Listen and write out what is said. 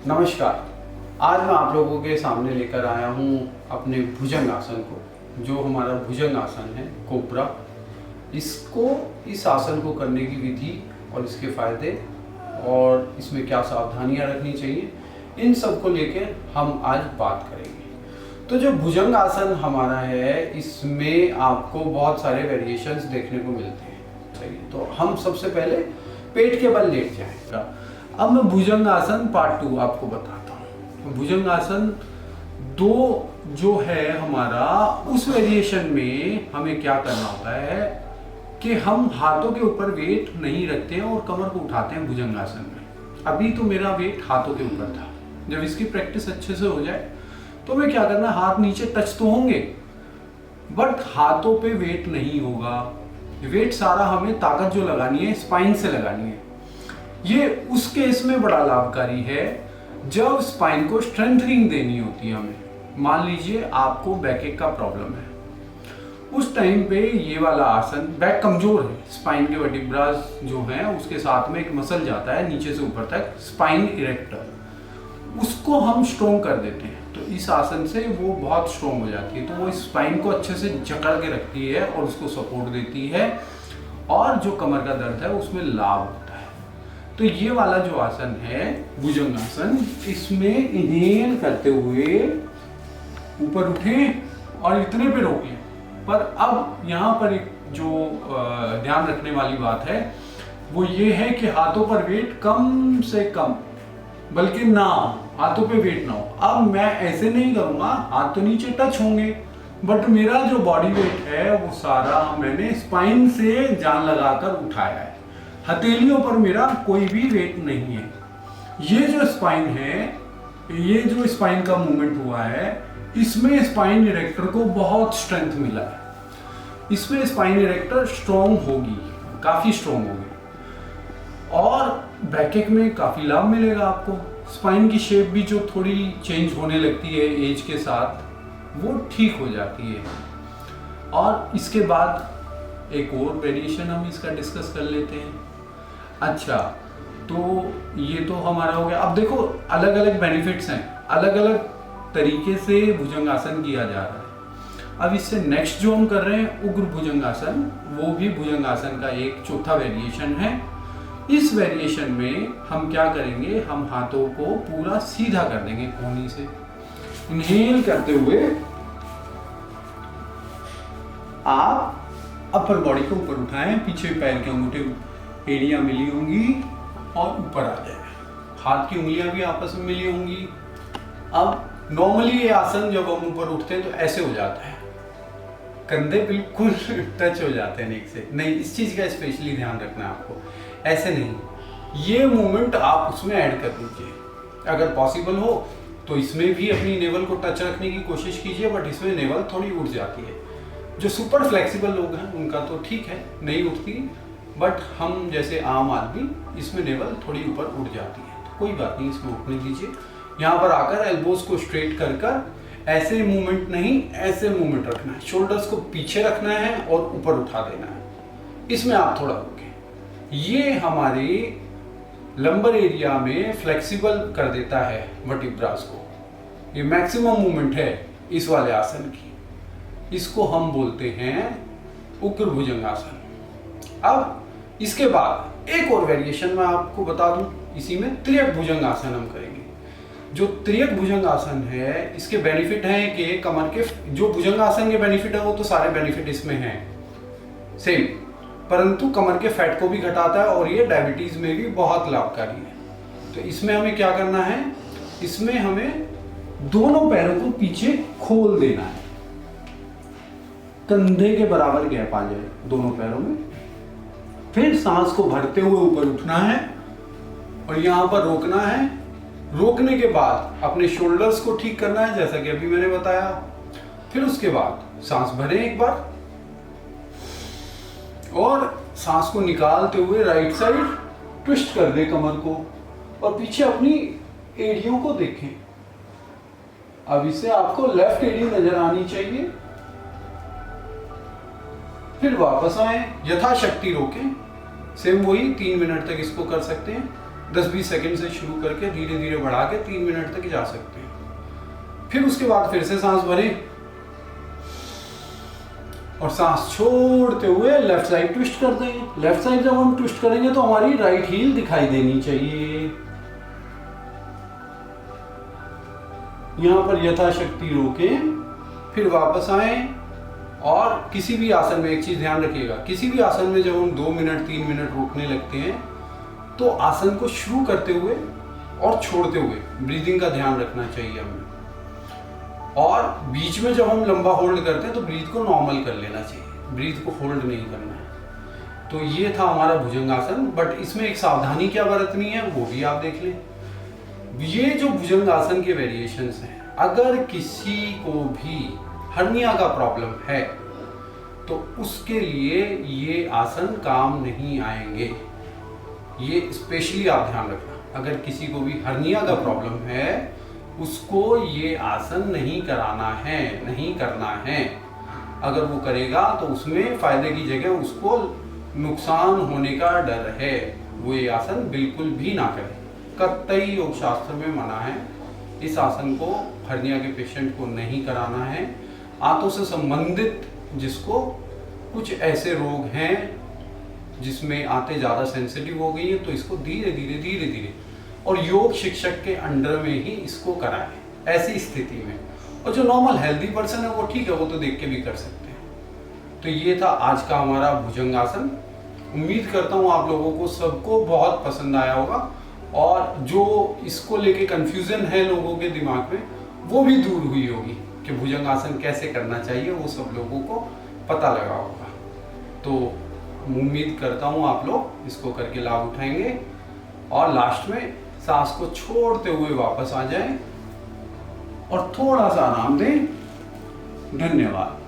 नमस्कार। आज मैं आप लोगों के सामने लेकर आया हूँ अपने भुजंग आसन को, जो हमारा भुजंग आसन है, कोबरा। इस आसन को करने की विधि और इसके फायदे और इसमें क्या सावधानियां रखनी चाहिए, इन सब को लेकर हम आज बात करेंगे। तो जो भुजंग आसन हमारा है, इसमें आपको बहुत सारे वेरिएशंस देखने को मिलते हैं। चलिए, तो हम सबसे पहले पेट के बल लेट जाएंगे। अब मैं भुजंग आसन पार्ट 2 आपको बताता हूँ। भुजंग आसन 2 जो है हमारा, उस वेरिएशन में हमें क्या करना होता है कि हम हाथों के ऊपर वेट नहीं रखते हैं और कमर को उठाते हैं भुजंग आसन में। अभी तो मेरा वेट हाथों के ऊपर था। जब इसकी प्रैक्टिस अच्छे से हो जाए तो मैं क्या करना, हाथ नीचे टच तो होंगे बट हाथों पे वेट नहीं होगा। वेट सारा हमें ताकत जो लगानी है स्पाइन से लगानी है। ये उस केस में बड़ा लाभकारी है जब स्पाइन को स्ट्रेंथनिंग देनी होती है हमें। मान लीजिए आपको बैकएक का प्रॉब्लम है, उस टाइम पे ये वाला आसन, बैक कमजोर है, स्पाइन के वर्टिब्रास जो हैं उसके साथ में एक मसल जाता है नीचे से ऊपर तक, स्पाइन इरेक्टर, उसको हम स्ट्रोंग कर देते हैं। तो इस आसन से वो बहुत स्ट्रोंग हो जाती है। तो वो स्पाइन को अच्छे से जकड़ के रखती है और उसको सपोर्ट देती है और जो कमर का दर्द है उसमें लाभ होता है। तो ये वाला जो आसन है भुजंग आसन, इसमें इनहेल करते हुए ऊपर उठे और इतने पे रोके। पर अब यहाँ पर एक जो ध्यान रखने वाली बात है वो ये है कि हाथों पर वेट कम से कम, बल्कि ना हाथों पे वेट ना हो। अब मैं ऐसे नहीं करूंगा, हाथ तो नीचे टच होंगे बट मेरा जो बॉडी वेट है वो सारा मैंने स्पाइन से जान लगाकर उठाया है। हथेलियों पर मेरा कोई भी वेट नहीं है। ये जो स्पाइन है, ये जो स्पाइन का मूवमेंट हुआ है, इसमें स्पाइन इरेक्टर को बहुत स्ट्रेंथ मिला है। इसमें स्पाइन इरेक्टर स्ट्रॉन्ग होगी, काफी स्ट्रॉन्ग होगी और बैकएक में काफी लाभ मिलेगा आपको। स्पाइन की शेप भी जो थोड़ी चेंज होने लगती है एज के साथ, वो ठीक हो जाती है। और इसके बाद एक और वेरिएशन हम इसका डिस्कस कर लेते हैं। अच्छा, तो ये तो हमारा हो गया। अब देखो, अलग अलग बेनिफिट्स हैं, अलग अलग तरीके से भुजंग आसन किया जा रहा है। अब इससे नेक्स्ट जो हम कर रहे हैं उग्र भुजंग आसन, वो भी भुजंग आसन का एक चौथा वेरिएशन है। इस वेरिएशन में हम क्या करेंगे, हम हाथों को पूरा सीधा कर देंगे कोहनी से। इनहेल करते हुए आप अपर बॉडी को ऊपर उठाएं, पीछे पैर के अंगूठे एड़ियां मिली होंगी और ऊपर आ जाए, हाथ की उंगलियां भी आपस में मिली होंगी। अब नॉर्मली ये आसन जब हम ऊपर उठते हैं तो ऐसे हो जाता है, कंधे बिल्कुल टच हो जाते हैं नेक से। नहीं, इस चीज का स्पेशली ध्यान रखना है आपको, ऐसे नहीं। ये मूवमेंट आप उसमें ऐड कर दीजिए, अगर पॉसिबल हो तो इसमें भी अपनी नेवल को टच रखने की कोशिश कीजिए, बट इसमें नेवल थोड़ी उठ जाती है। जो सुपर फ्लेक्सिबल लोग हैं उनका तो ठीक है, नहीं उठती, बट हम जैसे आम आदमी इसमें नेवल थोड़ी ऊपर उठ जाती है, तो कोई बात नहीं, इसमें उठने दीजिए। यहाँ पर आकर एल्बोज को स्ट्रेट कर कर ऐसे मूवमेंट नहीं, ऐसे मूवमेंट रखना है। शोल्डर्स को पीछे रखना है और ऊपर उठा देना है। इसमें आप थोड़ा रुकें। ये हमारे लंबर एरिया में फ्लेक्सिबल कर देता है वर्टिब्रास को। ये मैक्सिमम मूवमेंट है इस वाले आसन की। इसको हम बोलते हैं उग्र भुजंग आसन। अब इसके बाद एक और वेरिएशन मैं आपको बता दूं, इसी में त्रियक भुजंग आसन हम करेंगे। जो त्रियक भुजंग आसन है, इसके बेनिफिट हैं कि कमर के, जो भुजंग आसन के बेनिफिट है वो तो सारे बेनिफिट इसमें हैं सेम, परंतु कमर के फैट को भी घटाता है और ये डायबिटीज में भी बहुत लाभकारी है। तो इसमें हमें क्या करना है, इसमें हमें दोनों पैरों को पीछे खोल देना है, कंधे के बराबर गैप आ जाए दोनों पैरों में। फिर सांस को भरते हुए ऊपर उठना है और यहां पर रोकना है। रोकने के बाद अपने शोल्डर्स को ठीक करना है, जैसा कि अभी मैंने बताया। फिर उसके बाद सांस भरें एक बार और सांस को निकालते हुए राइट साइड ट्विस्ट कर दे कमर को और पीछे अपनी एड़ियों को देखें। अब इससे आपको लेफ्ट एड़ी नजर आनी चाहिए। फिर वापस आए, यथाशक्ति रोकें, सेम वही 3 मिनट तक इसको कर सकते हैं। 10-20 सेकंड से शुरू करके धीरे धीरे बढ़ा के 3 मिनट तक जा सकते हैं। फिर उसके बाद फिर से सांस भरें और सांस छोड़ते हुए लेफ्ट साइड ट्विस्ट कर देंगे। लेफ्ट साइड जब हम ट्विस्ट करेंगे तो हमारी राइट हील दिखाई देनी चाहिए। यहां पर यथाशक्ति रोकें, फिर वापस आए और किसी भी आसन में एक चीज ध्यान रखिएगा, किसी भी आसन में जब हम 2 मिनट 3 मिनट रोकने लगते हैं तो आसन को शुरू करते हुए और छोड़ते हुए ब्रीदिंग का ध्यान रखना चाहिए हमें। और बीच में जब हम लंबा होल्ड करते हैं तो ब्रीथ को नॉर्मल कर लेना चाहिए, ब्रीथ को होल्ड नहीं करना है। तो ये था हमारा भुजंगासन, बट इसमें एक सावधानी क्या बरतनी है वो भी आप देख लें। ये जो भुजंगासन के वेरिएशंस हैं, अगर किसी को भी हर्निया का प्रॉब्लम है तो उसके लिए ये आसन काम नहीं आएंगे। ये स्पेशली आप ध्यान रखना, अगर किसी को भी हर्निया का प्रॉब्लम है उसको ये आसन नहीं कराना है, नहीं करना है। अगर वो करेगा तो उसमें फायदे की जगह उसको नुकसान होने का डर है, वो ये आसन बिल्कुल भी ना करे। कतई योग शास्त्र में मना है, इस आसन को हर्निया के पेशेंट को नहीं कराना है। आंतों से संबंधित जिसको कुछ ऐसे रोग हैं जिसमें आंतें ज़्यादा सेंसिटिव हो गई हैं तो इसको धीरे धीरे और योग शिक्षक के अंडर में ही इसको कराएं ऐसी स्थिति में। और जो नॉर्मल हेल्दी पर्सन है वो ठीक है, वो तो देख के भी कर सकते हैं। तो ये था आज का हमारा भुजंगासन। उम्मीद करता हूँ आप लोगों को सबको बहुत पसंद आया होगा और जो इसको लेके कंफ्यूजन है लोगों के दिमाग में वो भी दूर हुई होगी कि भुजंगासन कैसे करना चाहिए, वो सब लोगों को पता लगा होगा। तो उम्मीद करता हूँ आप लोग इसको करके लाभ उठाएंगे और लास्ट में सांस को छोड़ते हुए वापस आ जाएं और थोड़ा सा आराम दें। धन्यवाद।